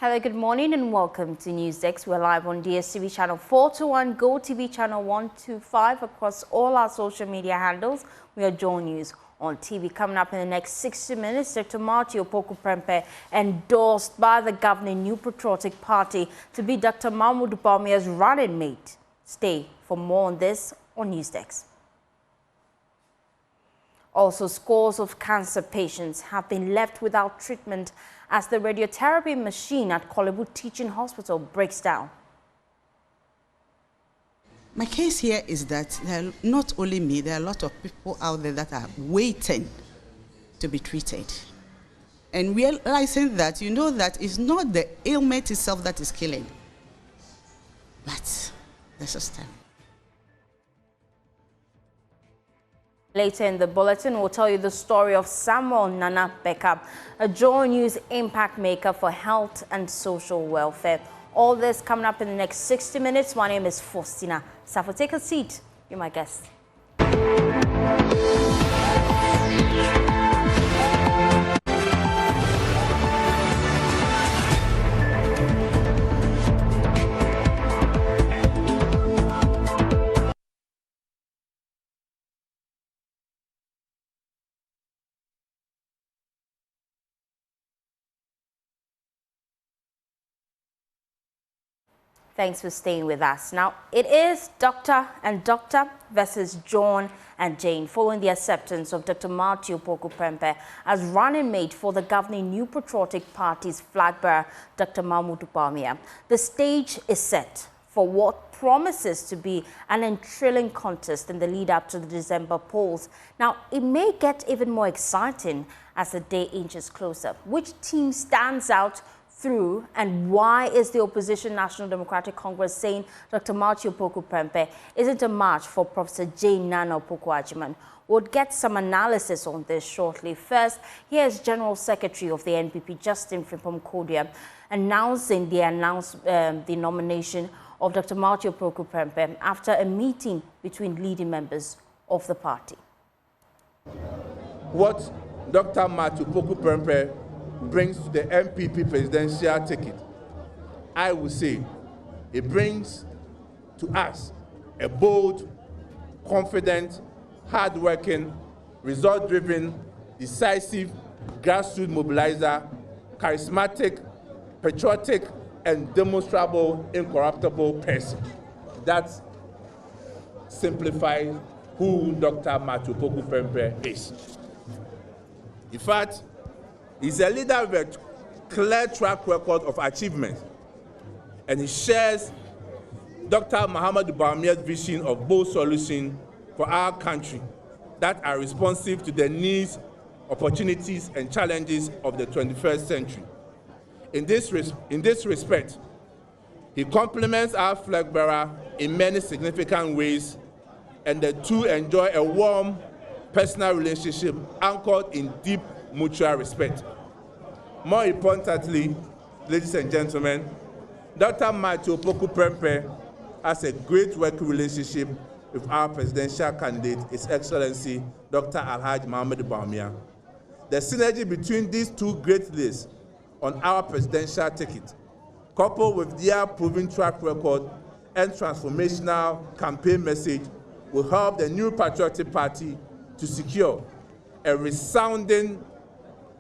Hello, good morning and welcome to NewsDesk. We're live on DSTV channel 421, Go TV channel 125 across all our social media handles. We are Joy News on TV. Coming up in the next 60 minutes, Dr. Malik Opoku Prempeh, endorsed by the governing New Patriotic Party to be Dr. Bawumia's running mate. Stay for more on this on NewsDesk. Also, scores of cancer patients have been left without treatment as the radiotherapy machine at Kolebu Teaching Hospital breaks down. My case here is that not only me, there are a lot of people out there that are waiting to be treated. And realizing that, you know that it's not the ailment itself that is killing, but the system. Later in the bulletin, we'll tell you the story of Samuel Nana Beckham, a Joy News impact maker for health and social welfare. All this coming up in the next 60 minutes. My name is Faustina Safo. Take a seat. You're my guest. Thanks for staying with us. Now, it is Doctor versus John and Jane following the acceptance of Dr. Malik Opoku Prempeh as running mate for the governing New Patriotic Party's flag bearer, Dr. Bawumia. The stage is set for what promises to be an enthralling contest in the lead-up to the December polls. Now, it may get even more exciting as the day inches closer. Which team stands out through, and why is the opposition National Democratic Congress saying Dr. Malik Opoku Prempeh isn't a match for Professor Jane Nana Opoku-Agyeman? We'll get some analysis on this shortly. First, here's General Secretary of the NPP, Justin Frimpong Kodia, announcing the nomination of Dr. Malik Opoku Prempeh after a meeting between leading members of the party. What Dr. Malik Opoku Prempeh brings to the MPP presidential ticket, I would say it brings to us a bold, confident, hard-working, result-driven, decisive, grassroots mobilizer, charismatic, patriotic, and demonstrable, incorruptible person. That simplifies who Dr. Malik Opoku Prempeh is. In fact, he's a leader with a clear track record of achievement, and he shares Dr. Bawumia's vision of bold solutions for our country that are responsive to the needs, opportunities, and challenges of the 21st century. In this respect, he complements our flag bearer in many significant ways, and the two enjoy a warm personal relationship anchored in deep mutual respect. More importantly, ladies and gentlemen, Dr. Malik Opoku Prempeh has a great working relationship with our presidential candidate, His Excellency Dr. Alhaji Malik Bawumia. The synergy between these two great leaders on our presidential ticket, coupled with their proven track record and transformational campaign message, will help the New Patriotic Party to secure a resounding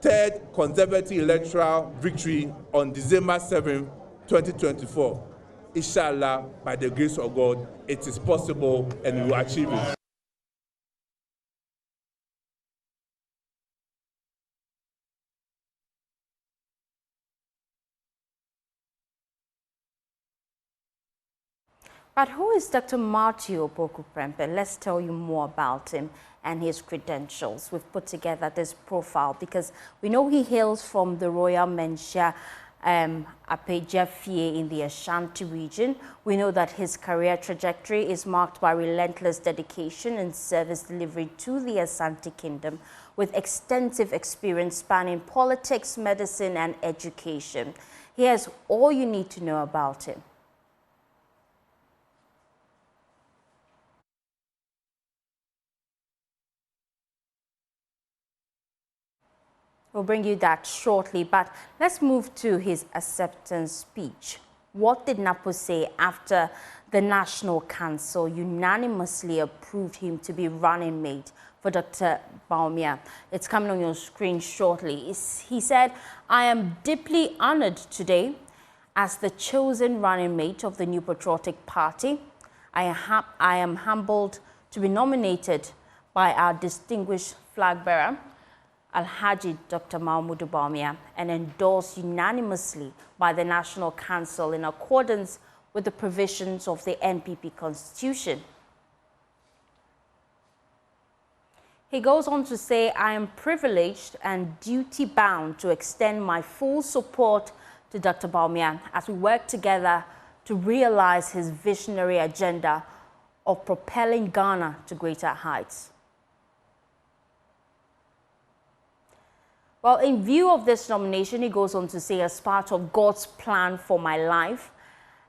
third conservative electoral victory on December 7, 2024. Inshallah, by the grace of God, it is possible and we will achieve it. But who is Dr. Malik Opoku Prempeh? Let's tell you more about him and his credentials. We've put together this profile because we know he hails from the Royal Mensia Apejafie in the Ashanti region. We know that his career trajectory is marked by relentless dedication and service delivery to the Ashanti Kingdom, with extensive experience spanning politics, medicine, and education. Here's all you need to know about him. We'll bring you that shortly, but let's move to his acceptance speech. What did NAPO say after the National Council unanimously approved him to be running mate for Dr. Bawumia? It's coming on your screen shortly. He said, "I am deeply honored today as the chosen running mate of the New Patriotic Party. I am humbled to be nominated by our distinguished flag bearer, Alhaji Dr. Mahmoud Bawumia, and endorsed unanimously by the National Council in accordance with the provisions of the NPP Constitution." He goes on to say, "I am privileged and duty-bound to extend my full support to Dr. Bawumia as we work together to realize his visionary agenda of propelling Ghana to greater heights." Well, in view of this nomination, he goes on to say, "As part of God's plan for my life,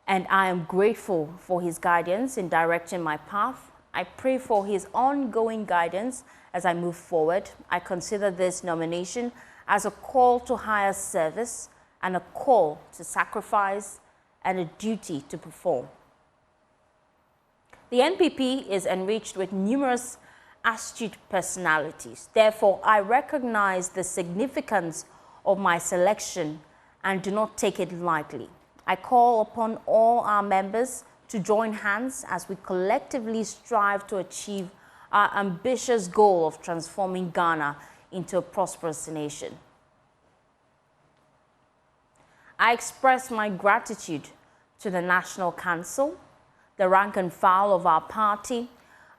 and I am grateful for his guidance in directing my path. I pray for his ongoing guidance as I move forward. I consider this nomination as a call to higher service and a call to sacrifice and a duty to perform." The NPP is enriched with numerous astute personalities. Therefore, I recognize the significance of my selection and do not take it lightly. I call upon all our members to join hands as we collectively strive to achieve our ambitious goal of transforming Ghana into a prosperous nation. I express my gratitude to the National Council, the rank and file of our party,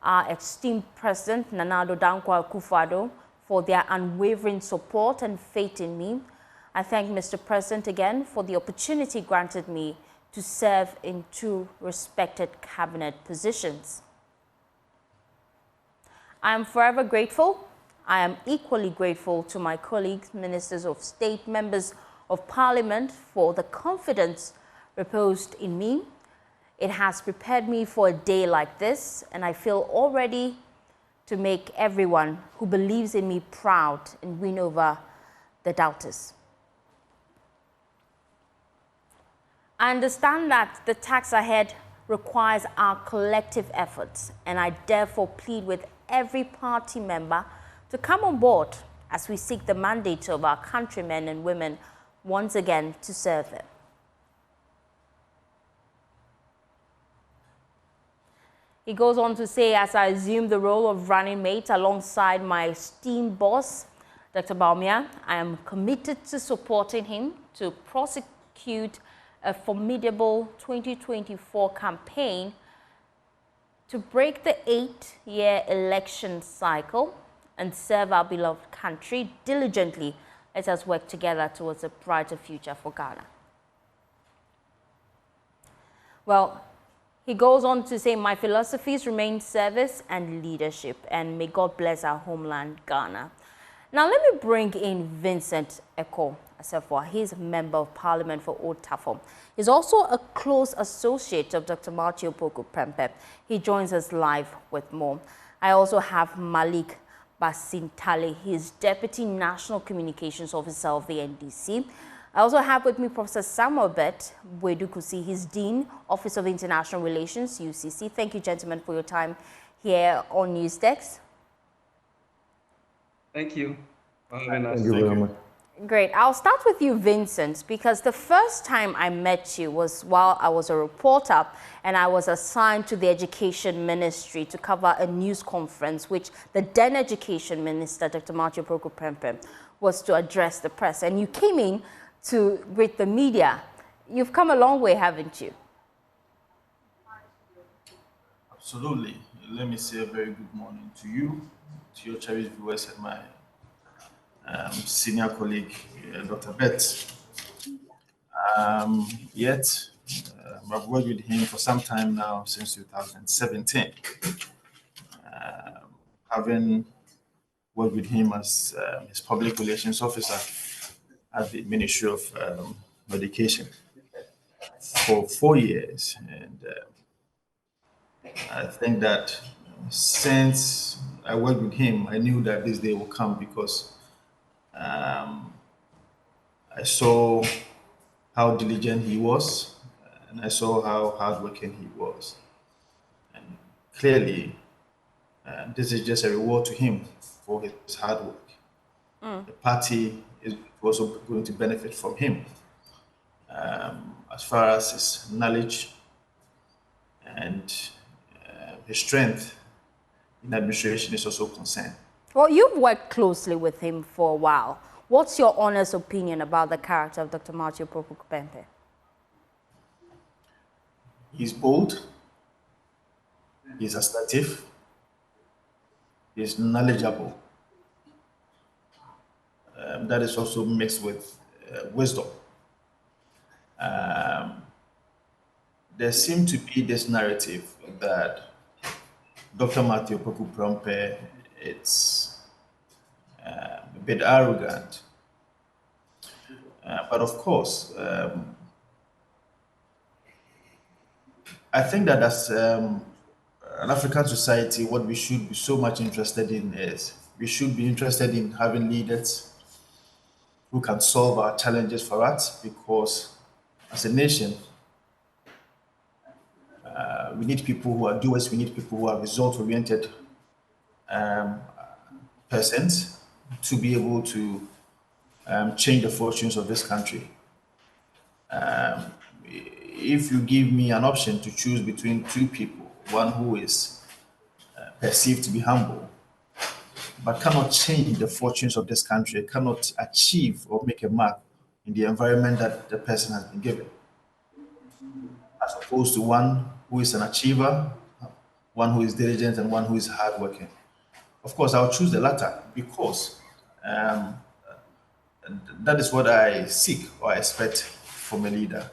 our esteemed President Nana Addo Dankwa Akufo-Addo, for their unwavering support and faith in me. I thank Mr. President again for the opportunity granted me to serve in two respected cabinet positions. I am forever grateful. I am equally grateful to my colleagues, ministers of state, members of parliament for the confidence reposed in me. It has prepared me for a day like this, and I feel all ready to make everyone who believes in me proud and win over the doubters. I understand that the task ahead requires our collective efforts, and I therefore plead with every party member to come on board as we seek the mandate of our countrymen and women once again to serve them. He goes on to say, "As I assume the role of running mate alongside my esteemed boss, Dr. Bawumia, I am committed to supporting him to prosecute a formidable 2024 campaign to break the 8-year election cycle and serve our beloved country diligently. Let us work together towards a brighter future for Ghana." Well, he goes on to say, "My philosophies remain service and leadership, and may God bless our homeland, Ghana." Now, let me bring in Vincent Eko Asefwa. He's a member of parliament for Old Tafo. He's also a close associate of Dr. Malik Opoku Prempeh. He joins us live with more. I also have Malik Basintale. He's Deputy National Communications Officer of the NDC. I also have with me Professor Samuel Bet Wedukusi. He's Dean, Office of International Relations, UCC. Thank you, gentlemen, for your time here on NewsDesk. Thank you for having us. Thank you very much. Great. I'll start with you, Vincent, because the first time I met you was while I was a reporter and I was assigned to the Education Ministry to cover a news conference which the then Education Minister, Dr. Malik Opoku Prempeh, was to address the press. And you came in to greet the media. You've come a long way, haven't you? Absolutely. Let me say a very good morning to you, to your cherished viewers, and my senior colleague, Dr. Bet. I've worked with him for some time now, since 2017. Having worked with him as his public relations officer at the Ministry of Education for 4 years. And I think that since I worked with him, I knew that this day will come because I saw how diligent he was, and I saw how hardworking he was. And clearly, this is just a reward to him for his hard work. The party is also going to benefit from him as far as his knowledge and his strength in administration is also concerned. Well, you've worked closely with him for a while. What's your honest opinion about the character of Dr. Malik Opoku Prempeh? He's bold, he's assertive, he's knowledgeable. That is also mixed with wisdom. There seemed to be this narrative that Dr. Malik Opoku Prempeh is a bit arrogant. But of course, I think that as an African society, what we should be so much interested in is we should be interested in having leaders who can solve our challenges for us, because as a nation, we need people who are doers, we need people who are result-oriented persons to be able to change the fortunes of this country. If you give me an option to choose between two people, one who is perceived to be humble, but cannot change the fortunes of this country, cannot achieve or make a mark in the environment that the person has been given, as opposed to one who is an achiever, one who is diligent, and one who is hardworking. Of course, I'll choose the latter because that is what I seek or I expect from a leader.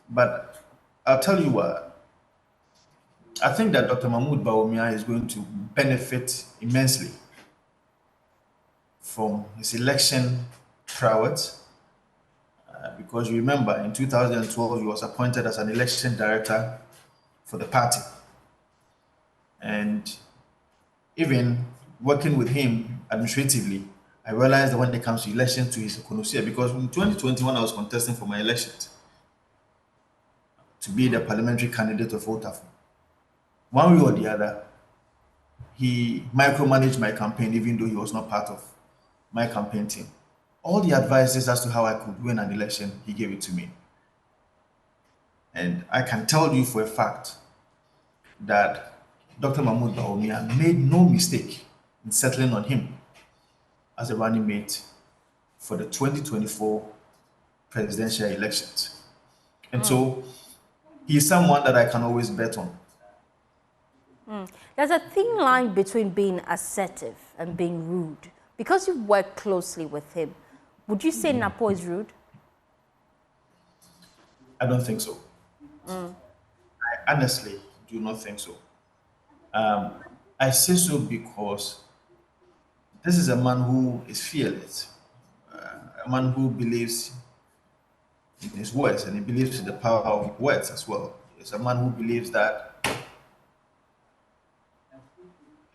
But I'll tell you what, I think that Dr. Mahmoud Bawumia is going to benefit immensely from his election prowess, because you remember in 2012 he was appointed as an election director for the party. And even working with him administratively, I realized that when it comes to elections, to his connoisseur, because in 2021 I was contesting for my elections to be the parliamentary candidate of Otafo. One way or the other, he micromanaged my campaign, even though he was not part of my campaign team. All the advices as to how I could win an election, he gave it to me. And I can tell you for a fact that Dr. Mahmoud Bawumia made no mistake in settling on him as a running mate for the 2024 presidential elections. And so he's someone that I can always bet on. There's a thin line between being assertive and being rude. Because you work closely with him, would you say Napo is rude? I don't think so. I honestly do not think so. I say so because this is a man who is fearless, a man who believes in his words, and he believes in the power of words as well. He's a man who believes that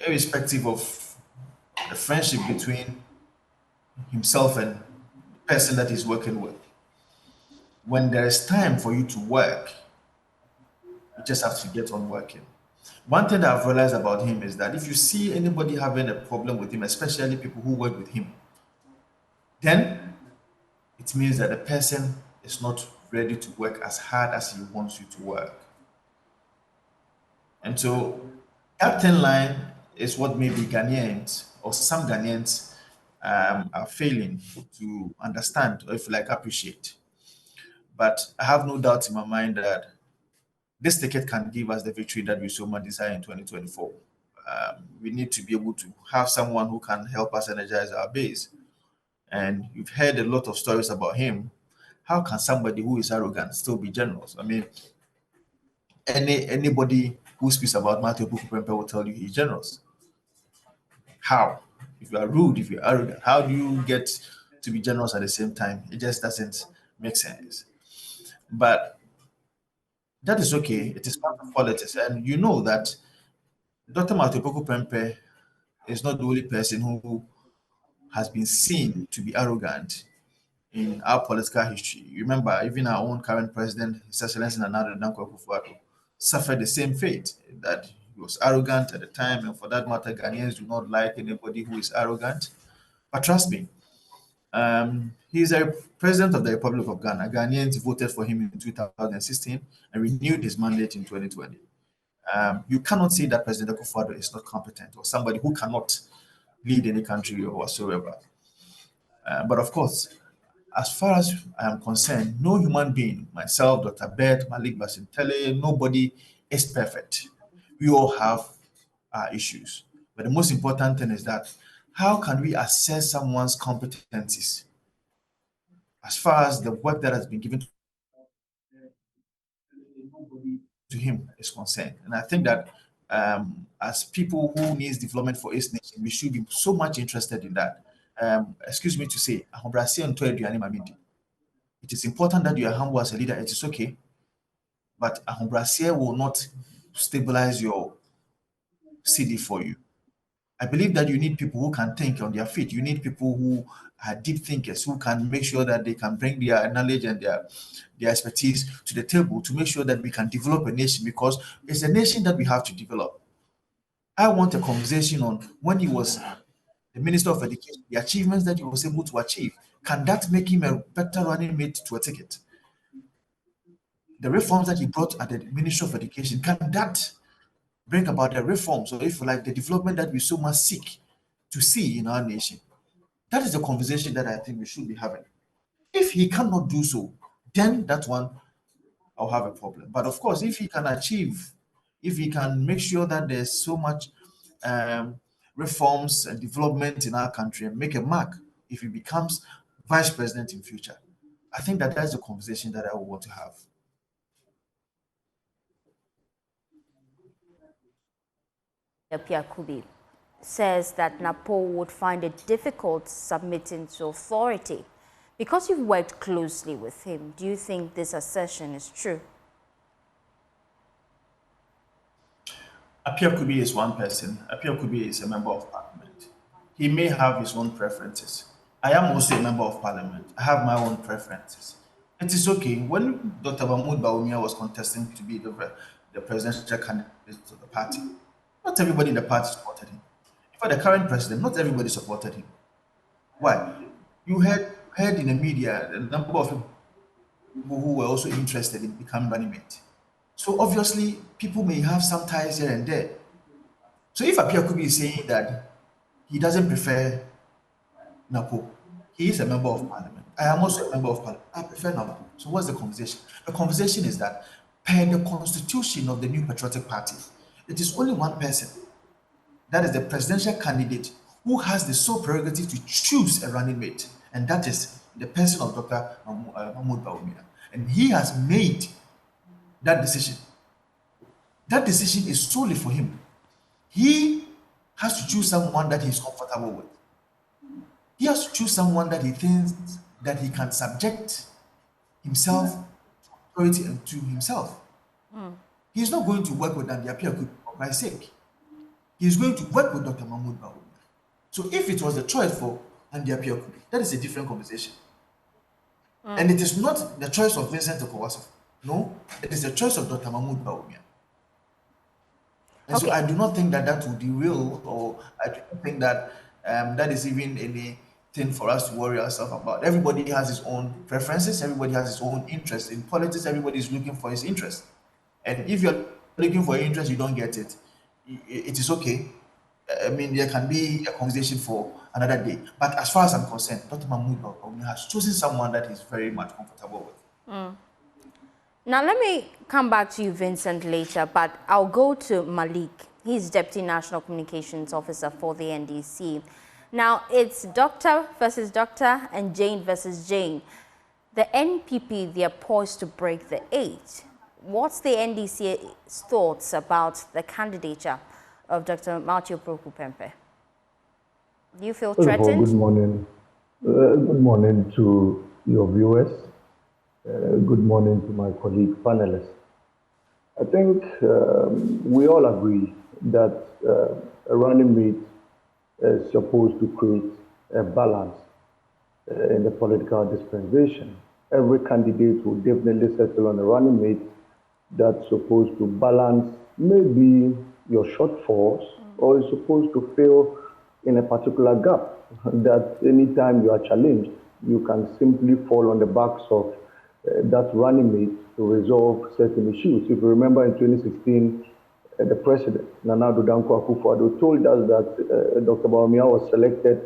irrespective of the friendship between himself and the person that he's working with, when there is time for you to work, you just have to get on working. One thing that I've realized about him is that if you see anybody having a problem with him, especially people who work with him, then it means that the person is not ready to work as hard as he wants you to work. And so that thin line is what maybe Ghanaians or some Ghanaians are failing to understand or, if you like, appreciate. But I have no doubt in my mind that this ticket can give us the victory that we so much desire in 2024. We need to be able to have someone who can help us energize our base. And you've heard a lot of stories about him. How can somebody who is arrogant still be generous? I mean, anybody who speaks about Malik Opoku Prempeh will tell you he's generous. How? If you are rude, if you're arrogant, how do you get to be generous at the same time? It just doesn't make sense. But that is okay. It is part of politics. And you know that Dr. Malik Opoku Prempeh is not the only person who has been seen to be arrogant in our political history. You remember, even our own current president, His Excellency Nana Dankwa Akufo-Addo, suffered the same fate, that he was arrogant at the time, and for that matter, Ghanaians do not like anybody who is arrogant. But trust me, he's a president of the Republic of Ghana. Ghanaians voted for him in 2016 and renewed his mandate in 2020. You cannot say that President Akufo-Addo is not competent or somebody who cannot lead any country or whatsoever. But of course, as far as I am concerned, no human being, myself, Dr. Beth, Malik Basintale, nobody is perfect. We all have our issues. But the most important thing is that how can we assess someone's competencies as far as the work that has been given to him is concerned? And I think that as people who needs development for his nation, we should be so much interested in that. Excuse me to say, it is important that you are humble as a leader. It is okay, but ahombrasya will not stabilize your CD for you. I believe that you need people who can think on their feet. You need people who are deep thinkers, who can make sure that they can bring their knowledge and their expertise to the table to make sure that we can develop a nation, because it's a nation that we have to develop. I want a conversation on when he was the Minister of Education, the achievements that he was able to achieve. Can that make him a better running mate to a ticket? The reforms that he brought at the Ministry of Education, can that bring about the reforms, or if you like, the development that we so much seek to see in our nation? That is the conversation that I think we should be having. If he cannot do so, then that one I'll have a problem. But of course, if he can achieve, if he can make sure that there's so much reforms and development in our country and make a mark, if he becomes vice president in future, I think that that's the conversation that I would want to have. Apia Kubi says that Napo would find it difficult submitting to authority. Because you've worked closely with him, do you think this assertion is true? Apia Kubi is one person. Apia Kubi is a member of parliament. He may have his own preferences. I am also a member of parliament. I have my own preferences. It is okay. When Dr. Bawumia was contesting to be the presidential candidate of the party, not everybody in the party supported him. For the current president, not everybody supported him. Why? You heard in the media a number of people who were also interested in becoming running mate. So obviously, people may have some ties here and there. So if Apia Kubi is saying that he doesn't prefer Napo, he is a member of parliament. I am also a member of parliament. I prefer Napo. So what's the conversation? The conversation is that per the constitution of the New Patriotic Party, it is only one person, that is the presidential candidate, who has the sole prerogative to choose a running mate, and that is the person of Dr. Mahmoud Bawumia. And he has made that decision. That decision is solely for him. He has to choose someone that he's comfortable with. He has to choose someone that he thinks that he can subject himself to authority and to himself. He's not going to work with Nandi Apia Kubi for Christ's sake. He's going to work with Dr. Mahmoud Bawumia. So if it was a choice for Nandi Apia Kubi, that is a different conversation. And it is not the choice of Vincent Okowaso. No, it is the choice of Dr. Mahmoud Bawumia. And so I do not think that that will derail, or I do not think that that is even anything for us to worry ourselves about. Everybody has his own preferences. Everybody has his own interest. In politics, everybody is looking for his interest. And if you're looking for your interest, you don't get it, it is okay. I mean, there can be a conversation for another day. But as far as I'm concerned, Dr. Mahmoud Bawumia has chosen someone that he's very much comfortable with. Now, let me come back to you, Vincent, later, but I'll go to Malik. He's Deputy National Communications Officer for the NDC. Now, it's doctor versus doctor and Jane versus Jane. The NPP, they're poised to break the 8. What's the NDC's thoughts about the candidature of Dr. Malik Opoku Prempeh? Do you feel threatened? Good morning. Good morning to your viewers. Good morning to my colleague panelists. I think we all agree that a running mate is supposed to create a balance in the political dispensation. Every candidate will definitely settle on a running mate that's supposed to balance maybe your shortfalls or is supposed to fill in a particular gap that anytime you are challenged, you can simply fall on the backs of that running mate to resolve certain issues. If you remember in 2016, the president, Nana Addo Dankwa Akufo-Addo, told us that Dr. Bawumia was selected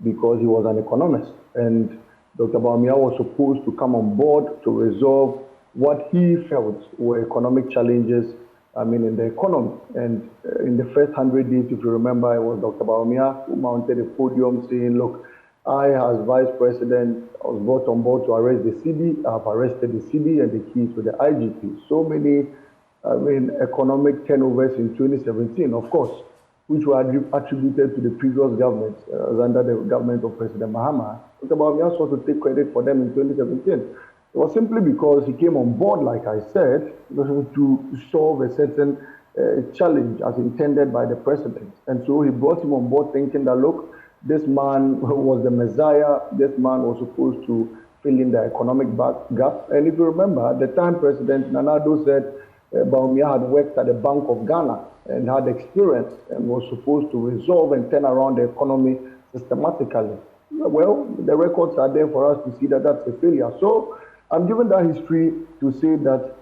because he was an economist. And Dr. Bawumia was supposed to come on board to resolve what he felt were economic challenges, in the economy. And in the first 100 days, if you remember, it was Dr. Bawumia who mounted a podium saying, look, I, as vice president, I was brought on board to arrest the CD. I've arrested the CD and the keys to the IGP. So many economic turnovers in 2017, of course, which were attributed to the previous government, under the government of President Mahama. Dr. Bawumia sought to take credit for them in 2017. It was simply because he came on board, like I said, to solve a certain challenge as intended by the president. And so he brought him on board thinking that, look, this man was the Messiah, this man was supposed to fill in the economic gap. And if you remember, at the time President Nana Addo said, Bawumia had worked at the Bank of Ghana and had experience and was supposed to resolve and turn around the economy systematically. Well, the records are there for us to see that that's a failure. So I'm giving that history to say that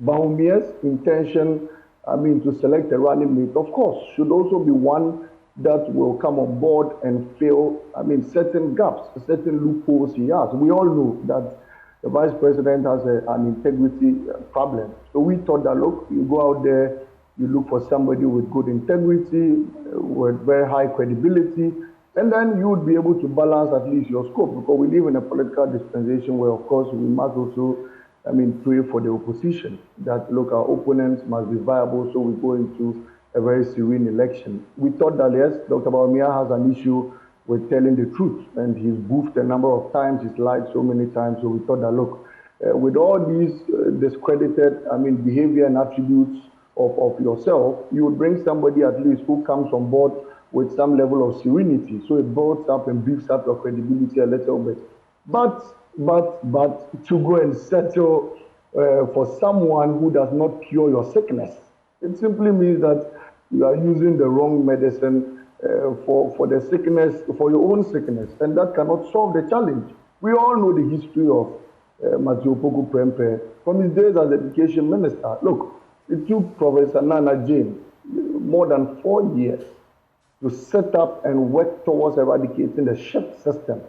Bawumia's intention, to select a running mate, of course, should also be one that will come on board and fill, certain gaps, certain loopholes he has. We all know that the vice president has an integrity problem. So we thought that, look, you go out there, you look for somebody with good integrity, with very high credibility, and then you would be able to balance at least your scope, because we live in a political dispensation where, of course, we must also, pray for the opposition, that, look, our opponents must be viable, so we go into a very serene election. We thought that, yes, Dr. Bawumia has an issue with telling the truth, and he's goofed a number of times, he's lied so many times, so we thought that, look, with all these discredited, behavior and attributes of yourself, you would bring somebody at least who comes on board with some level of serenity, so it builds up and beefs up your credibility a little bit. But to go and settle for someone who does not cure your sickness, it simply means that you are using the wrong medicine for the sickness, for your own sickness, and that cannot solve the challenge. We all know the history of Malik Opoku Prempeh from his days as education minister. Look, it took Professor Nana Jane more than 4 years to set up and work towards eradicating the shift system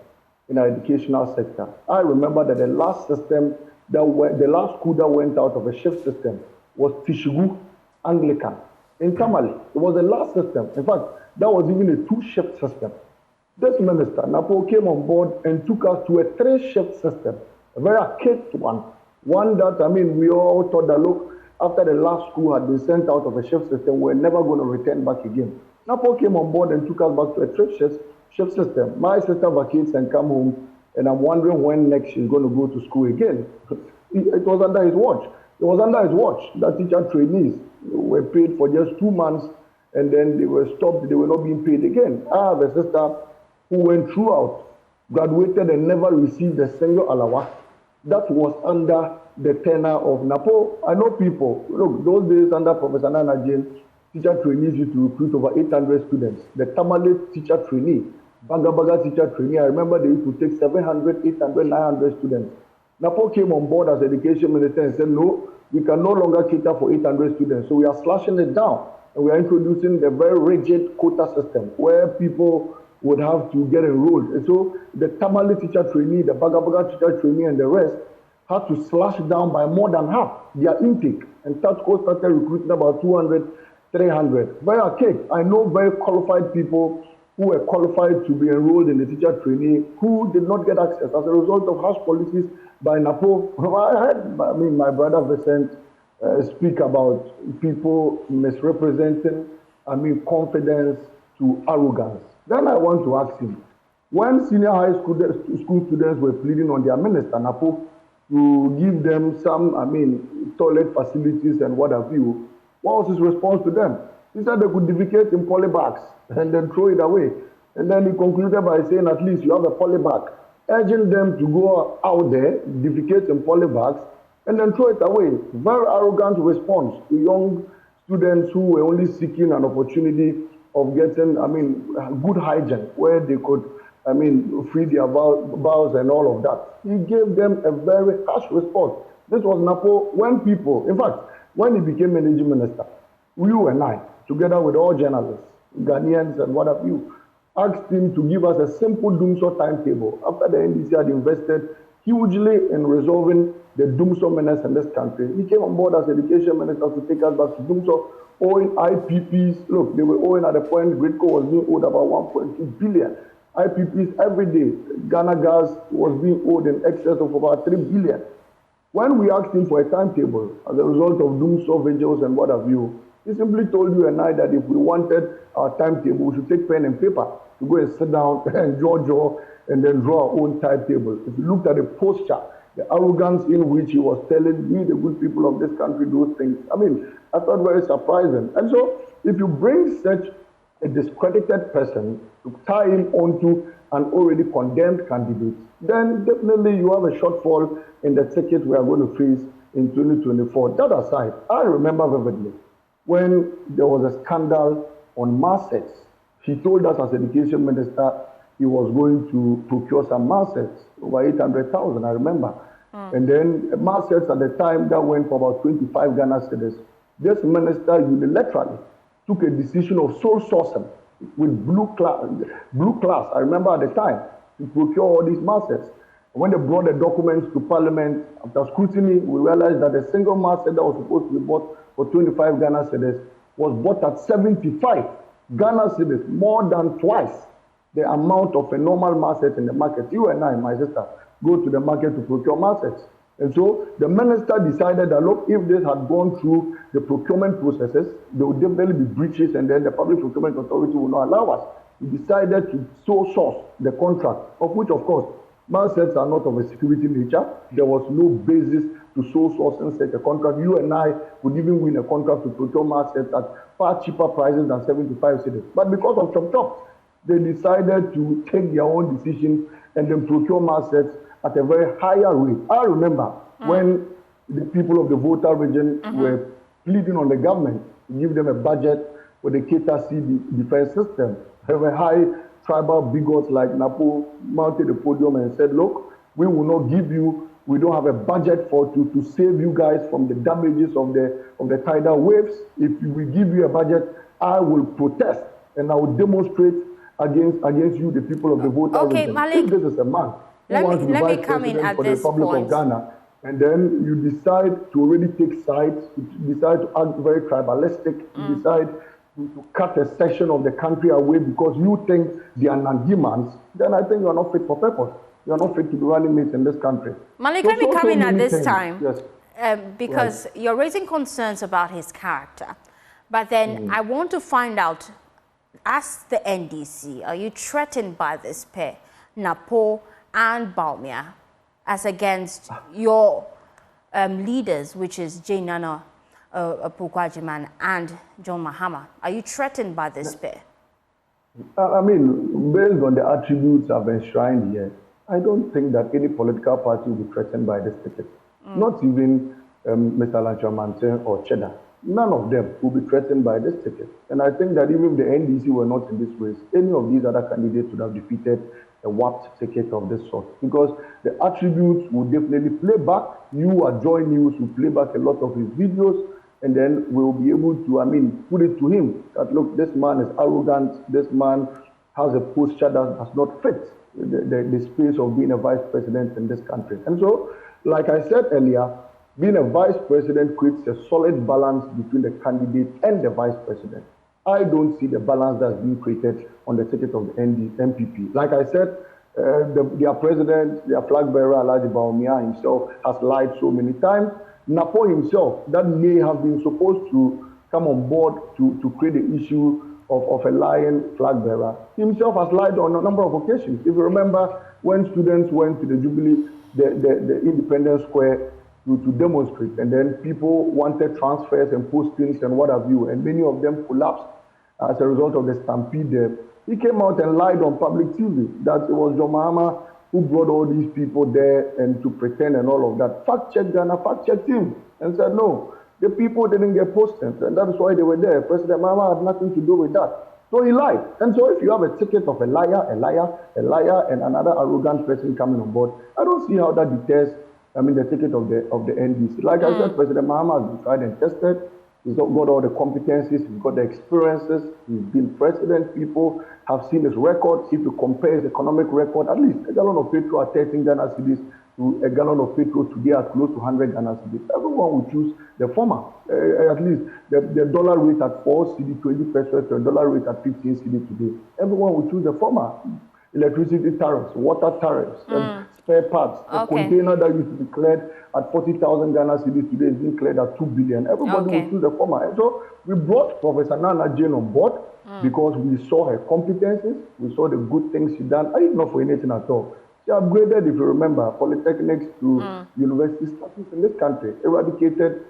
in our educational sector. I remember that the last system, the last school that went out of a shift system was Tishigu Anglican in Tamale. It was the last system. In fact, that was even a 2-shift system. This minister, Napo, came on board and took us to a 3-shift system, a very archaic one that, we all thought that, look, after the last school had been sent out of a shift system, we're never going to return back again. Napo came on board and took us back to a 3-shift system. My sister vacates and come home, and I'm wondering when next she's going to go to school again. It was under his watch. It was under his watch that teacher trainees were paid for just 2 months, and then they were stopped. They were not being paid again. I have a sister who went throughout, graduated, and never received a single alawa. That was under the tenure of Napo. I know people. Look, those days under Professor Nana Jane, teacher trainees used to recruit over 800 students. The Tamale teacher trainee, Baga teacher trainee, I remember they used to take 700, 800, 900 students. Napo came on board as education minister and said, no, we can no longer cater for 800 students. So we are slashing it down. And we are introducing the very rigid quota system where people would have to get enrolled. And so the Tamale teacher trainee, the Baga teacher trainee, and the rest had to slash down by more than half their intake. And Tatco started recruiting about 200, 300. Very archaic. I know very qualified people who were qualified to be enrolled in the teacher trainee who did not get access as a result of harsh policies by Napo. I heard, my brother Vincent speak about people misrepresenting, confidence to arrogance. Then I want to ask him, when senior high school students were pleading on their minister, Napo, to give them some, toilet facilities and what have you, what was his response to them? He said they could defecate in polybags and then throw it away. And then he concluded by saying, at least you have a polybag urging them to go out there, defecate in polybags, and then throw it away. Very arrogant response to young students who were only seeking an opportunity of getting, good hygiene, where they could, free their bowels and all of that. He gave them a very harsh response. This was Napo when people, in fact, when he became energy minister, you and I, together with all journalists, Ghanaians and what have you, asked him to give us a simple Doomsor timetable after the NDC had invested hugely in resolving the Doomsor menace in this country. He came on board as education minister to take us back to Doomsor, owing IPPs. Look, they were owing at the point Gridco was being owed about 1.2 billion. IPPs every day. Ghana Gas was being owed in excess of about 3 billion. When we asked him for a timetable as a result of Doomsor vigils and what have you, he simply told you and I that if we wanted our timetable, we should take pen and paper to go and sit down and draw and then draw our own timetable. If you looked at the posture, the arrogance in which he was telling we, the good people of this country, those things, I thought very surprising. And so, if you bring such a discredited person to tie him onto an already condemned candidate, then definitely you have a shortfall in the ticket we are going to face in 2024. That aside, I remember vividly when there was a scandal on masks. He told us as education minister he was going to procure some masks, over 800,000, I remember. And then masks at the time that went for about 25 Ghana cedis. This minister unilaterally took a decision of sole sourcing with blue class, I remember at the time, to procure all these masks. When they brought the documents to Parliament, after scrutiny, we realized that a single mask that was supposed to be bought for 25 Ghana cedis was bought at 75 Ghana cedis, more than twice the amount of a normal mask in the market. You and I, my sister, go to the market to procure masks. And so the minister decided that, look, if this had gone through the procurement processes, there would definitely be breaches and then the Public Procurement Authority will not allow us. He decided to sole source the contract, of which, of course, masks are not of a security nature. There was no basis to sole source and such a contract. You and I would even win a contract to procure masks at far cheaper prices than 75 cedis. But because of chop, they decided to take their own decisions and then procure masks at a very higher rate. I remember when the people of the Volta region were pleading on the government to give them a budget for the KTC defense system. There were high tribal bigots like Napo mounted the podium and said, look, we will not give you, we don't have a budget to save you guys from the damages of the tidal waves. If we give you a budget, I will protest and I will demonstrate against you, the people of the Volta region. Malik, if this is a man who wants to be vice president for the Republic of Ghana, and then you decide to already take sides, you decide to act very tribalistic, you decide to cut a section of the country away because you think they are non-humans, then I think you are not fit for purpose. You are not fit to be running mates in this country. Malik, let me come in at this time, yes. Because you're raising concerns about his character. But then I want to find out, as the NDC, are you threatened by this pair, Napo and Bawumia, as against your leaders, which is Nana Opoku and John Mahama? Are you threatened by this pair? Based on the attributes I've enshrined here, I don't think that any political party will be threatened by this ticket. Not even Mr. Lanchamante or Cheddar. None of them will be threatened by this ticket. And I think that even if the NDC were not in this race, any of these other candidates would have defeated a warped ticket of this sort. Because the attributes will definitely play back. You at Joy News will play back a lot of his videos, and then we'll be able to, put it to him that, look, this man is arrogant, this man has a posture that does not fit the space of being a vice president in this country. And so, like I said earlier, being a vice president creates a solid balance between the candidate and the vice president. I don't see the balance that's being created on the ticket of the MPP. Like I said, their president, their flag bearer, Alhaji Bawumia himself, has lied so many times. Napo himself, that may have been supposed to come on board to create the issue of a lying flag bearer, himself has lied on a number of occasions. If you remember, when students went to the Jubilee, the Independence Square to demonstrate, and then people wanted transfers and postings and what have you, and many of them collapsed as a result of the stampede there. He came out and lied on public TV that it was John Mahama who brought all these people there and to pretend and all of that. Fact-check Ghana, fact-checked him and said, no, the people didn't get posted, and that is why they were there. President Mahama had nothing to do with that. So he lied. And so if you have a ticket of a liar, and another arrogant person coming on board, I don't see how that deters, the ticket of the NDC. Like I said, President Mahama has been tried and tested. He's got all the competencies, he's got the experiences, he's been president. People have seen his record. If you compare his economic record, at least a gallon of petrol at 13 Ghana cedis to a gallon of petrol today at close to 100 Ghana cedis. Everyone will choose the former. At least the dollar rate at 4 cedi, 20 pesos, to a dollar rate at 15 cedi today. Everyone will choose the former. Electricity tariffs, water tariffs, spare parts. A container that used to be cleared at 40,000 Ghana cedis today is being cleared at 2 billion. Everybody will choose the former. And so we brought Professor Nana Jane on board because we saw her competencies, we saw the good things she done, and not for anything at all. She upgraded, if you remember, polytechnics to university status in this country, eradicated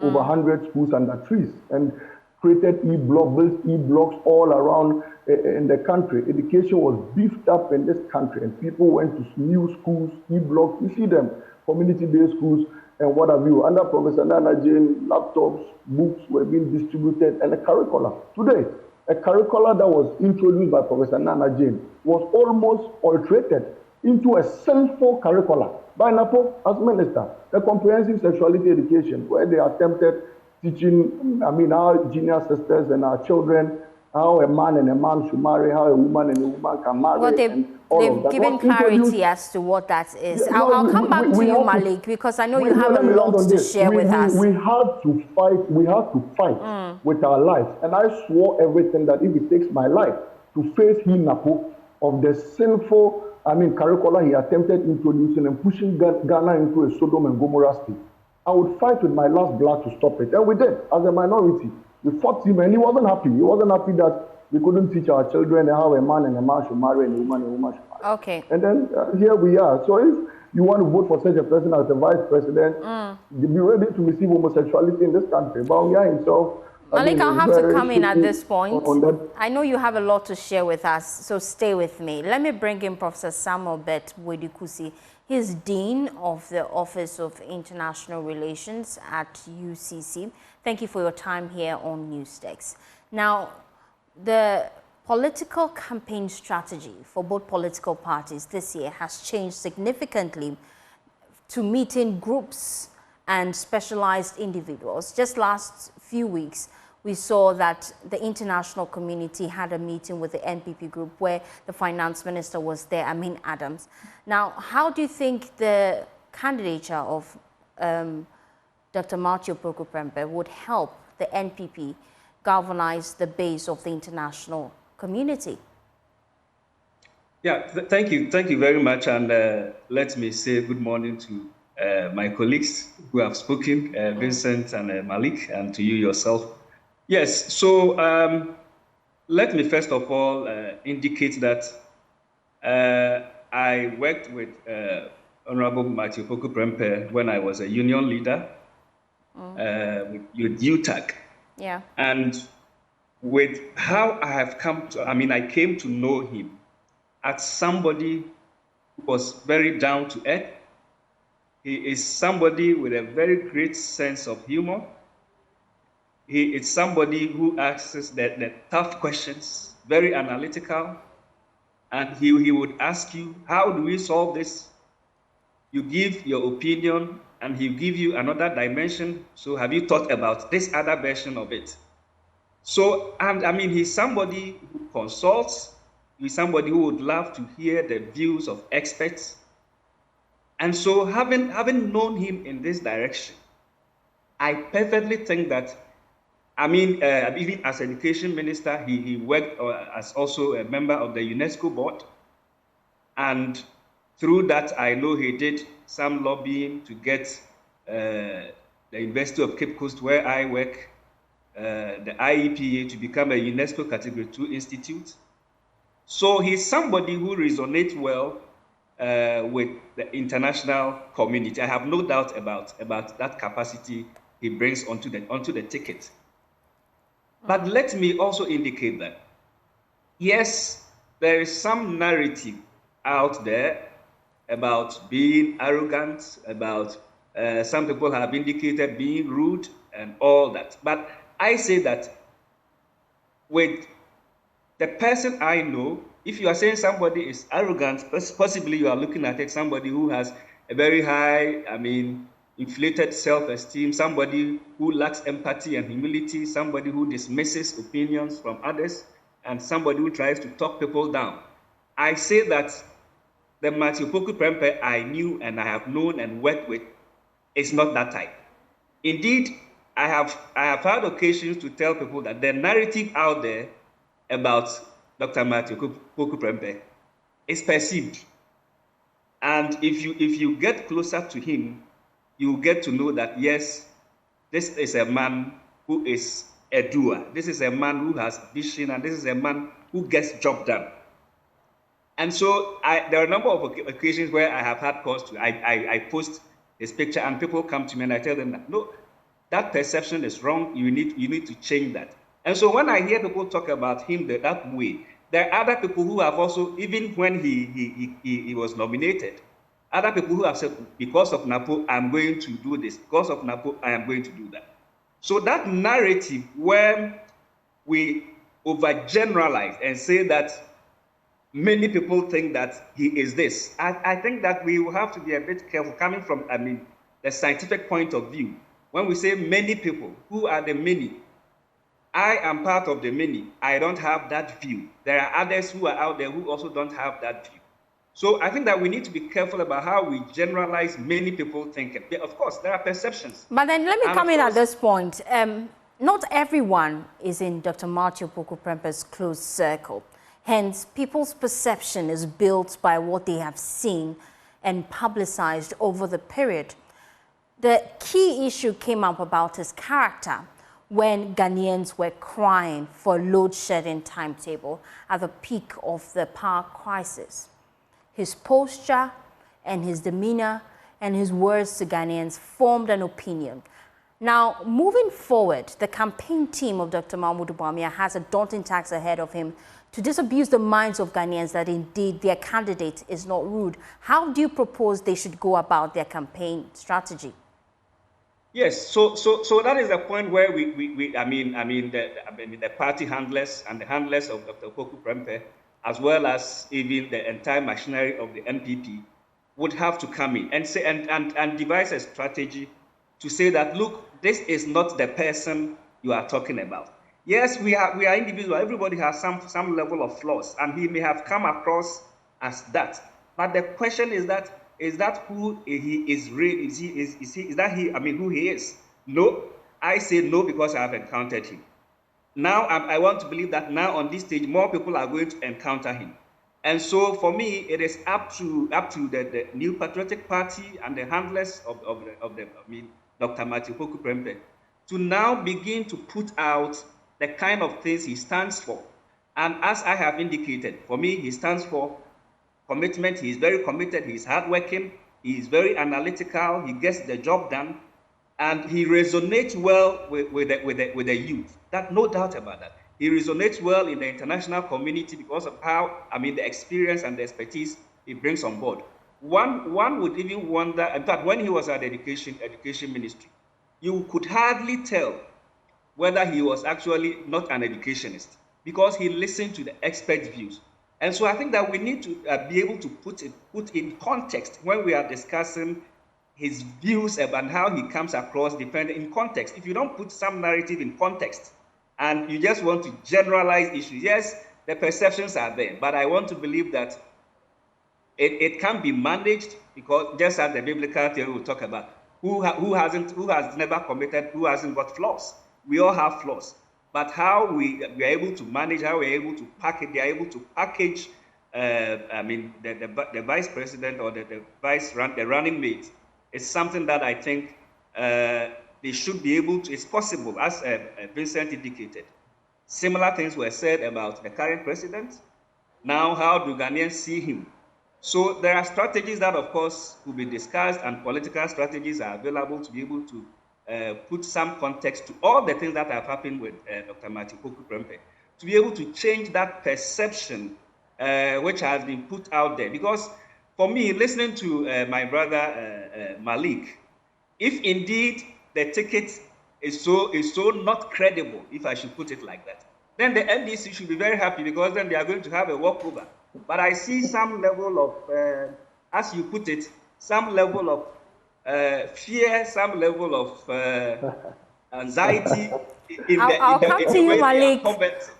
over 100 schools under trees, and created built e-blocks all around in the country. Education was beefed up in this country, and people went to new schools, e-blocks. You see them, community-based schools, and what have you. Under Professor Nana Jane, laptops, books were being distributed, and a curricula. Today, a curricula that was introduced by Professor Nana Jane was almost alterated into a sinful curricula by NAPO as minister, the comprehensive sexuality education, where they attempted teaching, our junior sisters and our children how a man and a man should marry, how a woman and a woman can marry. Well, they've given clarity as to what that is. Yeah, I'll come back to you, Malik, because I know you have a lot to share with us. We had to fight with our lives. And I swore everything that if it takes my life to face him, Napo, of the sinful, curricula he attempted introducing and pushing Ghana into a Sodom and Gomorrah state, I would fight with my last blood to stop it. And we did, as a minority. We fought him, and he wasn't happy. He wasn't happy that we couldn't teach our children how a man and a man should marry and a woman should marry. Okay. And then here we are. So if you want to vote for such a person as the vice president, be ready to receive homosexuality in this country. Bawumia himself. Malik, I'll have to come in at this point. I know you have a lot to share with us, so stay with me. Let me bring in Professor Samuel Bet Wedikusi. He's Dean of the Office of International Relations at UCC. Thank you for your time here on Newsdesk. Now, the political campaign strategy for both political parties this year has changed significantly to meeting groups and specialized individuals. Just last few weeks, we saw that the international community had a meeting with the NPP group where the finance minister was there, Amin Adams. Now, how do you think the candidature of Dr. Malik Opoku Prempeh would help the NPP galvanize the base of the international community? Yeah, thank you very much. And let me say good morning to my colleagues who have spoken, Vincent and Malik, and to you yourself. Yes, so let me first of all indicate that I worked with Honorable Malik Opoku Prempeh when I was a union leader with UTAG. Yeah. And with how I have come to, I came to know him as somebody who was very down to earth. He is somebody with a very great sense of humor. He is somebody who asks the tough questions, very analytical, and he would ask you, how do we solve this? You give your opinion, and he'll give you another dimension. So have you thought about this other version of it? So, and he's somebody who consults. He's somebody who would love to hear the views of experts. And so having known him in this direction, I perfectly think that, even as education minister, he worked as also a member of the UNESCO board. And through that, I know he did some lobbying to get the University of Cape Coast, where I work, the IEPA, to become a UNESCO Category 2 institute. So he's somebody who resonates well with the international community. I have no doubt about that capacity he brings onto the ticket. But let me also indicate that, yes, there is some narrative out there about being arrogant, about some people have indicated being rude and all that. But I say that with the person I know, if you are saying somebody is arrogant, possibly you are looking at it somebody who has a very high, inflated self-esteem, somebody who lacks empathy and humility, somebody who dismisses opinions from others, and somebody who tries to talk people down. I say that the Malik Opoku Prempeh I knew and I have known and worked with is not that type. Indeed, I have had occasions to tell people that the narrative out there about Dr. Malik Opoku Prempeh is perceived. And if you get closer to him, you get to know that, yes, this is a man who is a doer. This is a man who has vision, and this is a man who gets job done. And so there are a number of occasions where I have had cause to, I post this picture and people come to me and I tell them that, no, that perception is wrong. You need to change that. And so when I hear people talk about him that way, there are other people who have also, even when he was nominated, other people who have said, because of Napo, I'm going to do this. Because of Napo, I am going to do that. So that narrative where we overgeneralize and say that many people think that he is this, I think that we will have to be a bit careful coming from, the scientific point of view. When we say many people, who are the many? I am part of the many. I don't have that view. There are others who are out there who also don't have that view. So I think that we need to be careful about how we generalize many people thinking. Of course, there are perceptions. But then let me come in at this point. Not everyone is in Dr. Malik Opoku Prempeh's close circle. Hence, people's perception is built by what they have seen and publicized over the period. The key issue came up about his character when Ghanaians were crying for load shedding timetable at the peak of the power crisis. His posture and his demeanor and his words to Ghanaians formed an opinion. Now, moving forward, the campaign team of Dr. Mahmoud Bawumia has a daunting task ahead of him to disabuse the minds of Ghanaians that indeed their candidate is not rude. How do you propose they should go about their campaign strategy? Yes, so that is the point where the party handlers and the handlers of Dr. Opoku Prempeh, as well as even the entire machinery of the NPP, would have to come in and say and devise a strategy to say that, look, this is not the person you are talking about. Yes, we are individuals. Everybody has some level of flaws, and he may have come across as that. But the question is that who he is really? Is that who he is? No, I say no because I have encountered him. Now I want to believe that now on this stage more people are going to encounter him, and so for me it is up to the New Patriotic Party and the handlers of Dr. Malik Opoku Prempeh to now begin to put out the kind of things he stands for. And as I have indicated, for me he stands for commitment. He is very committed. He is hardworking. He is very analytical. He gets the job done, and he resonates well with the youth. That no doubt about that. He resonates well in the international community because of how the experience and the expertise he brings on board. One would even wonder. In fact, when he was at the education ministry, you could hardly tell whether he was actually not an educationist because he listened to the expert views. And so I think that we need to be able to put in context when we are discussing his views and how he comes across, depending in context. If you don't put some narrative in context and you just want to generalize issues, yes, the perceptions are there, but I want to believe that it can be managed, because just as the biblical theory will talk about, who has never committed, who hasn't got flaws. We all have flaws. But how we are able to manage, how we're able to package, they are able to package, the vice president or the running mate is something that I think they should be able to. It's possible, as Vincent indicated. Similar things were said about the current president. Now, how do Ghanaians see him? So there are strategies that, of course, will be discussed, and political strategies are available to be able to put some context to all the things that have happened with Dr. Malik Opoku Prempeh, to be able to change that perception which has been put out there. Because for me, listening to my brother Malik, if indeed the ticket is so not credible, if I should put it like that, then the NDC should be very happy, because then they are going to have a walkover. But I see some level of, as you put it, some level of fear, some level of anxiety. I'll come to you, Malik,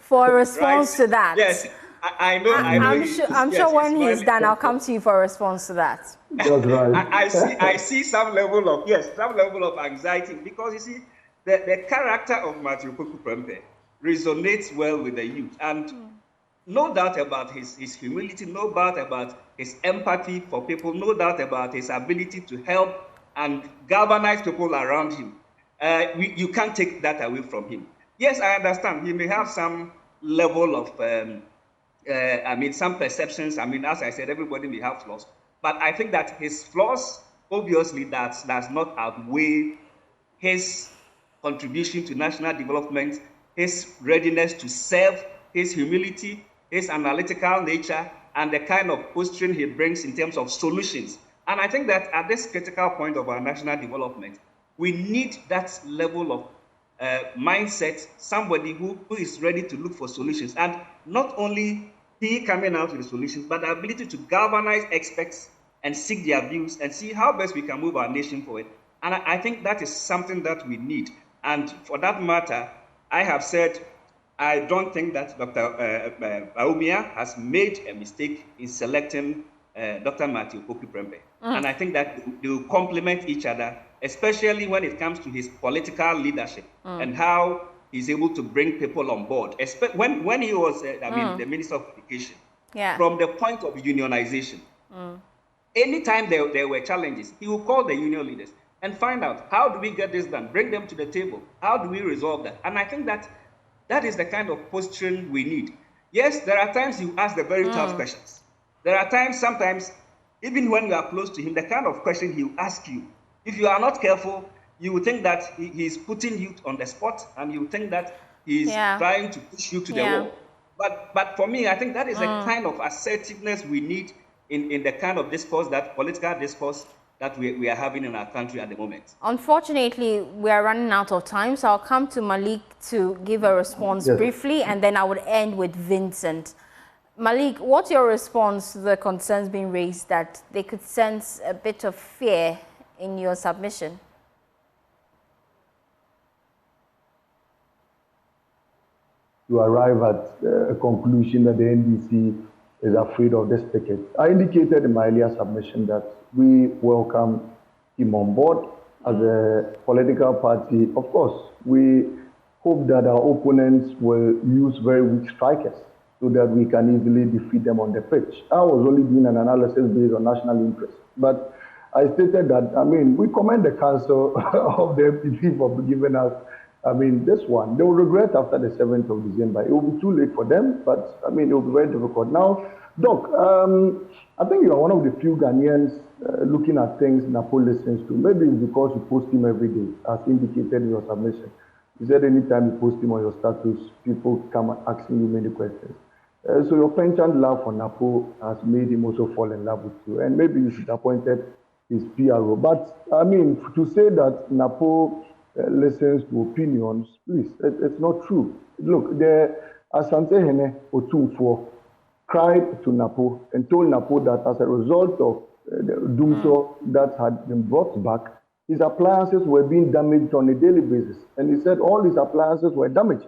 for a response to that. Yes, I know. I'm sure when he's done, I'll come to you for a response to that. That's right. I see some level of anxiety, because you see the character of Matthew Opoku Prempeh resonates well with the youth, and no doubt about his humility, no doubt about his empathy for people, no doubt about his ability to help and galvanize people around him. You can't take that away from him. Yes, I understand he may have some level of, some perceptions. As I said, everybody may have flaws. But I think that his flaws, obviously, does not outweigh his contribution to national development, his readiness to serve, his humility, his analytical nature, and the kind of posturing he brings in terms of solutions. And I think that at this critical point of our national development, we need that level of mindset, somebody who is ready to look for solutions. And not only he coming out with the solutions, but the ability to galvanize experts and seek their views and see how best we can move our nation forward. And I think that is something that we need. And for that matter, I have said, I don't think that Dr. Bawumia has made a mistake in selecting Dr. Matthew Opoku Prempeh. And I think that they will complement each other, especially when it comes to his political leadership and how he's able to bring people on board. When he was, the Minister of Education, from the point of unionization, anytime there were challenges, he would call the union leaders and find out, how do we get this done? Bring them to the table. How do we resolve that? And I think that is the kind of posturing we need. Yes, there are times you ask the very tough questions. There are times, sometimes, even when you are close to him, the kind of question he will ask you, if you are not careful, you will think that he's putting you on the spot, and you think that he's trying to push you to the wall. But for me, I think that is the kind of assertiveness we need in the kind of discourse, that political discourse that we are having in our country at the moment. Unfortunately, we are running out of time, so I'll come to Malik to give a response briefly, and then I would end with Vincent. Malik, what's your response to the concerns being raised that they could sense a bit of fear in your submission? To arrive at a conclusion that the NDC is afraid of this ticket. I indicated in my earlier submission that we welcome him on board as a political party. Of course, we hope that our opponents will use very weak strikers so that we can easily defeat them on the pitch. I was only doing an analysis based on national interest. But I stated that, we commend the Council of the MPP for giving us, this one. They will regret after the 7th of December. It will be too late for them, but, it will be very difficult. Now, Doc, I think you are one of the few Ghanaians looking at things Napo listens to. Maybe it's because you post him every day, as indicated in your submission. You said anytime you post him on your status, people come asking you many questions. So your penchant love for Napo has made him also fall in love with you. And maybe you disappointed his PRO. But, to say that Napo listens to opinions, please, it's not true. Look, the Asante Hene Otumfo cried to Napo and told Napo that as a result of the Dumso that had been brought back, his appliances were being damaged on a daily basis. And he said all his appliances were damaged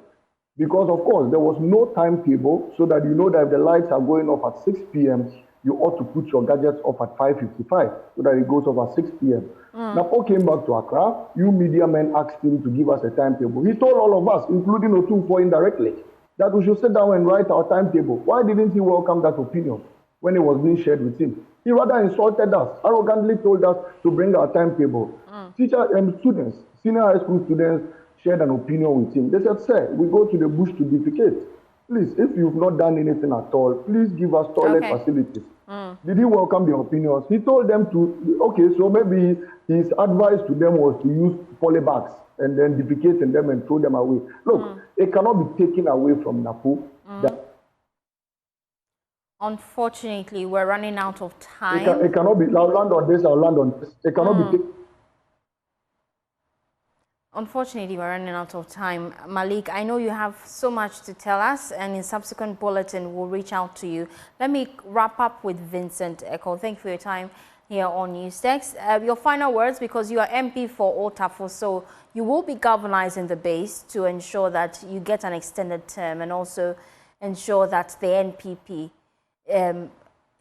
because, of course, there was no timetable so that you know that if the lights are going off at 6 p.m., you ought to put your gadgets off at 5:55 so that it goes off at 6 p.m. Napo came back to Accra. You media men asked him to give us a timetable. He told all of us, including Otumfo indirectly, that we should sit down and write our timetable. Why didn't he welcome that opinion when it was being shared with him? He rather insulted us, arrogantly told us to bring our timetable. Teachers and students, senior high school students, shared an opinion with him. They said, sir, we go to the bush to defecate. Please, if you've not done anything at all, please give us toilet facilities. Did he welcome their opinions? He told them to, so maybe his advice to them was to use polybags and then defecate in them and throw them away. Look, it cannot be taken away from Napo that Unfortunately, we're running out of time. It cannot be. I'll land on this. I'll land on this. It cannot be. Unfortunately, we're running out of time. Malik, I know you have so much to tell us, and in subsequent bulletin, we'll reach out to you. Let me wrap up with Vincent Echo. Thank you for your time here on NewsText. Your final words, because you are MP for Otafo, so you will be galvanizing the base to ensure that you get an extended term and also ensure that the NPP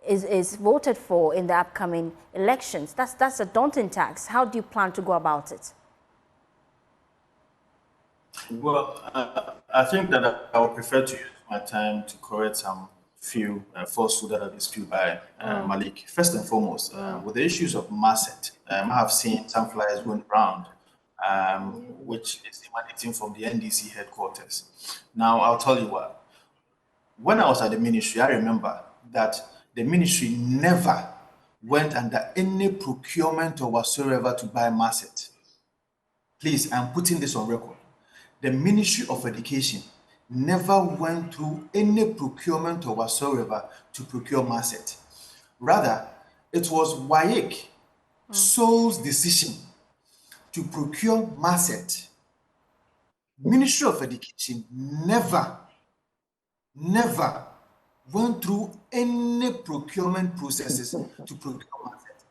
is voted for in the upcoming elections. That's a daunting task. How do you plan to go about it? Well, I think that I would prefer to use my time to correct some few falsehoods that are displayed by Malik. First and foremost, with the issues of Masset, I have seen some flyers going around, which is emanating from the NDC headquarters. Now, I'll tell you what. When I was at the ministry, I remember that the ministry never went under any procurement or whatsoever to buy Masset. Please, I'm putting this on record. The Ministry of Education never went through any procurement or whatsoever to procure Masset. Rather, it was WAEC sole's decision to procure Masset. Ministry of Education never went through any procurement processes to procure Masset.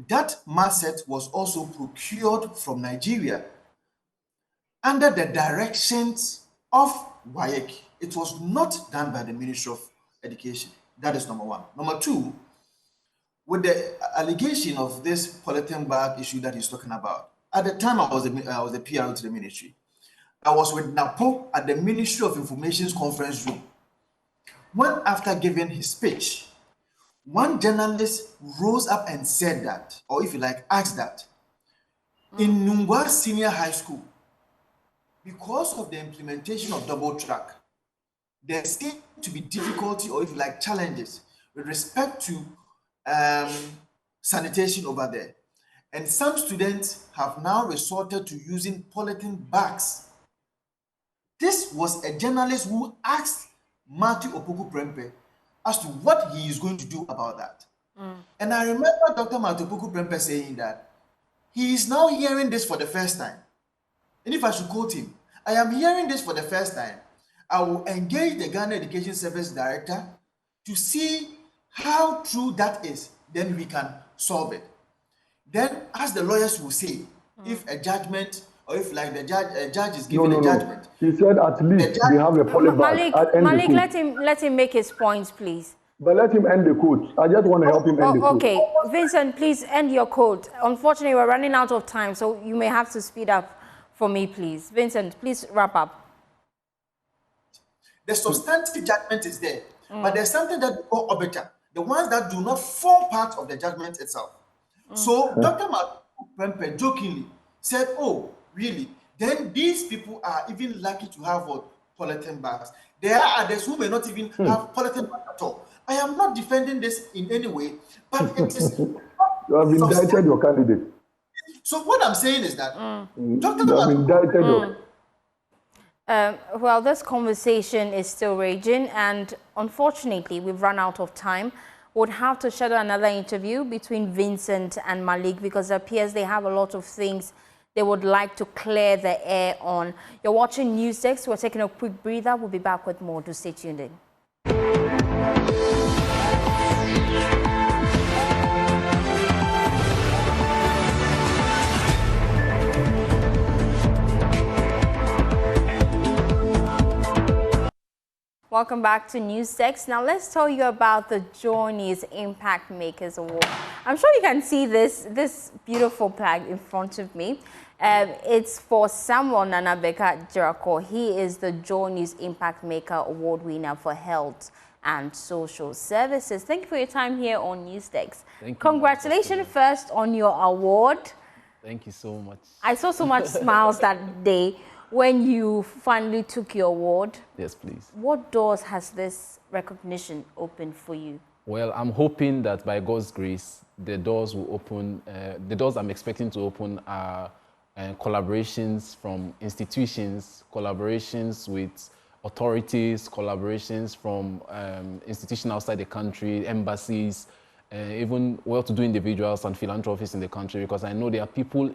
That Masset was also procured from Nigeria under the directions of WAEC. It was not done by the Ministry of Education. That is number one. Number two, with the allegation of this polythene bag issue that he's talking about, at the time I was the PR to the ministry. I was with Napo at the Ministry of Information's conference room. When after giving his speech, one journalist rose up and said that, or if you like, asked that, in Nungwa Senior High School, because of the implementation of double track, there seems to be difficulty or if you like challenges with respect to sanitation over there. And some students have now resorted to using polythene bags. This was a journalist who asked Malik Opoku Prempeh as to what he is going to do about that. And I remember Dr. Malik Opoku Prempeh saying that he is now hearing this for the first time. And if I should quote him, I am hearing this for the first time. I will engage the Ghana Education Service Director to see how true that is. Then we can solve it. Then, as the lawyers will say, if a judgment or if like the judge is giving a judgment. He said at least they have a polybag. Malik, let him make his points, please. But let him end the quote. I just want to help him end the quote. Okay, Vincent, please end your quote. Unfortunately, we're running out of time, so you may have to speed up for me, please. Vincent, please wrap up. The substantive judgment is there, but there's something that we call obiter, the ones that do not form part of the judgment itself. So Dr. Malik Prempeh jokingly said, oh, really? Then these people are even lucky to have what? Polythene bags. There are others who may not even have polythene bags at all. I am not defending this in any way, but it is... You have indicted your candidate. So what I'm saying is that well, this conversation is still raging, and unfortunately, we've run out of time. Would have to schedule another interview between Vincent and Malik because it appears they have a lot of things they would like to clear the air on. You're watching NewsText. We're taking a quick breather. We'll be back with more. Do stay tuned in. Welcome back to NewsText. Now let's tell you about the Journeys Impact Makers Award. I'm sure you can see this beautiful flag in front of me. It's for Samuel Nanabeka Jirako. He is the Journeys Impact Maker Award winner for Health and Social Services. Thank you for your time here on NewsText. Congratulations first on your award. Thank you so much. I saw so much smiles that day when you finally took your award. Yes, please. What doors has this recognition opened for you? Well, I'm hoping that by God's grace, the doors will open. The doors I'm expecting to open are collaborations from institutions, collaborations with authorities, collaborations from institutions outside the country, embassies, even well-to-do individuals and philanthropists in the country, because I know there are people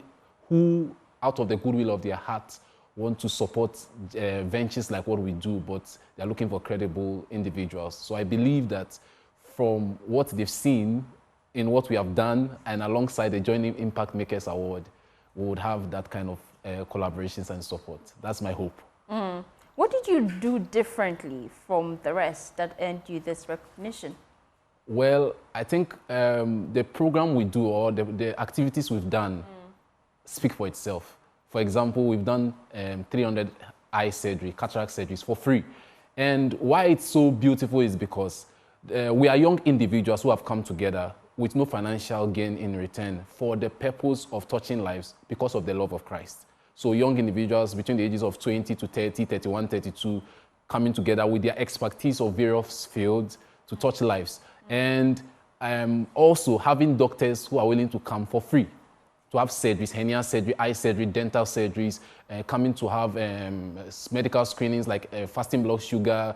who, out of the goodwill of their heart, want to support ventures like what we do, but they're looking for credible individuals. So I believe that from what they've seen in what we have done and alongside the Joint Impact Makers Award, we would have that kind of collaborations and support. That's my hope. What did you do differently from the rest that earned you this recognition? Well, I think the program we do or the activities we've done speak for itself. For example, we've done 300 eye surgery, cataract surgeries for free. And why it's so beautiful is because we are young individuals who have come together with no financial gain in return for the purpose of touching lives because of the love of Christ. So young individuals between the ages of 20 to 30, 31, 32, coming together with their expertise of various fields to touch lives. And also having doctors who are willing to come for free to have surgeries, hernia surgery, eye surgery, dental surgeries, coming to have medical screenings like fasting blood sugar,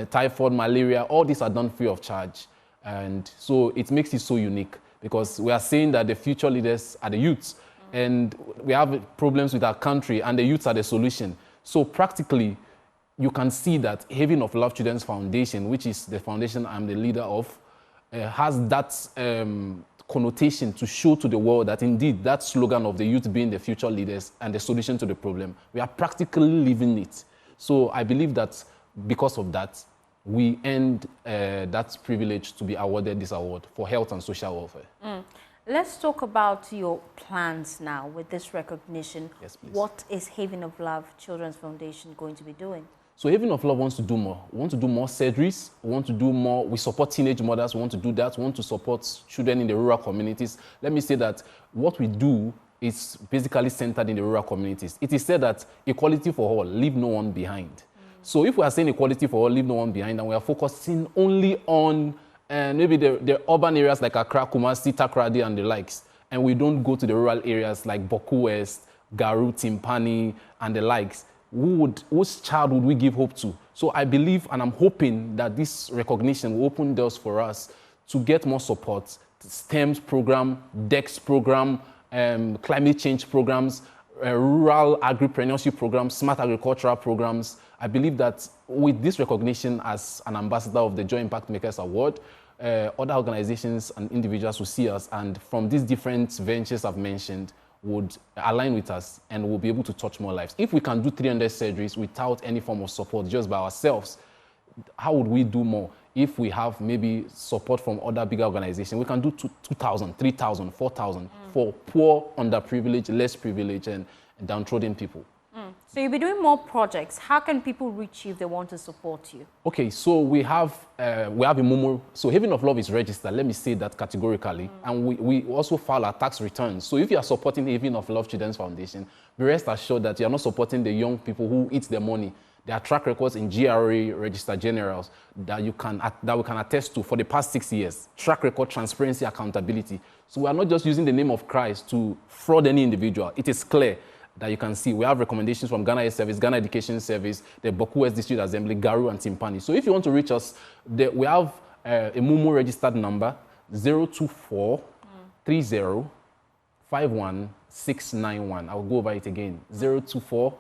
typhoid, malaria. All these are done free of charge. And so it makes it so unique because we are saying that the future leaders are the youths. And we have problems with our country and the youths are the solution. So practically, you can see that Haven of Love Children's Foundation, which is the foundation I'm the leader of, has that connotation to show to the world that indeed that slogan of the youth being the future leaders and the solution to the problem, we are practically living it. So I believe that because of that, we earned that privilege to be awarded this award for health and social welfare. Let's talk about your plans now with this recognition. Yes, please. What is Haven of Love Children's Foundation going to be doing? So Haven of Love wants to do more. We want to do more surgeries. We want to do more. We support teenage mothers. We want to do that. We want to support children in the rural communities. Let me say that what we do is basically centered in the rural communities. It is said that equality for all, leave no one behind. So if we are saying equality for all, leave no one behind, and we are focusing only on maybe the urban areas like Accra, Kumasi, Takoradi, and the likes, and we don't go to the rural areas like Boku West, Garu, Timpani, and the likes, whose child would we give hope to? So I believe and I'm hoping that this recognition will open doors for us to get more support, STEMS program, DEX program, climate change programs, rural agripreneurship programs, smart agricultural programs. I believe that with this recognition as an ambassador of the Joint Impact Makers Award, other organizations and individuals will see us, and from these different ventures I've mentioned, would align with us and we'll be able to touch more lives. If we can do 300 surgeries without any form of support just by ourselves, how would we do more? If we have maybe support from other bigger organizations, we can do 2,000, 3,000, 4,000 for poor, underprivileged, less privileged, and downtrodden people. So you'll be doing more projects. How can people reach you if they want to support you? Okay, so we have a Momo. So Haven of Love is registered, let me say that categorically. And we also file our tax returns. So if you are supporting Haven of Love Children's Foundation, be rest assured that you are not supporting the young people who eat their money. There are track records in GRA Registered Generals that we can attest to for the past 6 years. Track record, transparency, accountability. So we are not just using the name of Christ to fraud any individual. It is clear that you can see. We have recommendations from Ghana Air Service, Ghana Education Service, the Boku West District Assembly, Garu, and Timpani. So if you want to reach us, we have a Momo registered number, 024 30 51 691. I'll go over it again, 024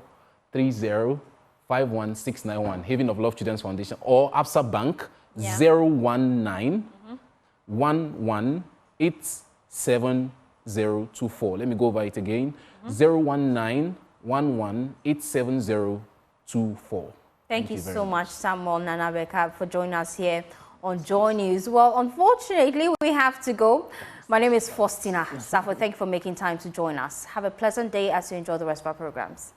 30 51 691, Haven of Love Children's Foundation, or Absa Bank, 019 11 87024. Let me go over it again. 019 11 87024. Thank you so much, Samuel Nanabeka, for joining us here on Joy News. Well, unfortunately, we have to go. My name is Faustina Safo. Thank you for making time to join us. Have a pleasant day as you enjoy the rest of our programs.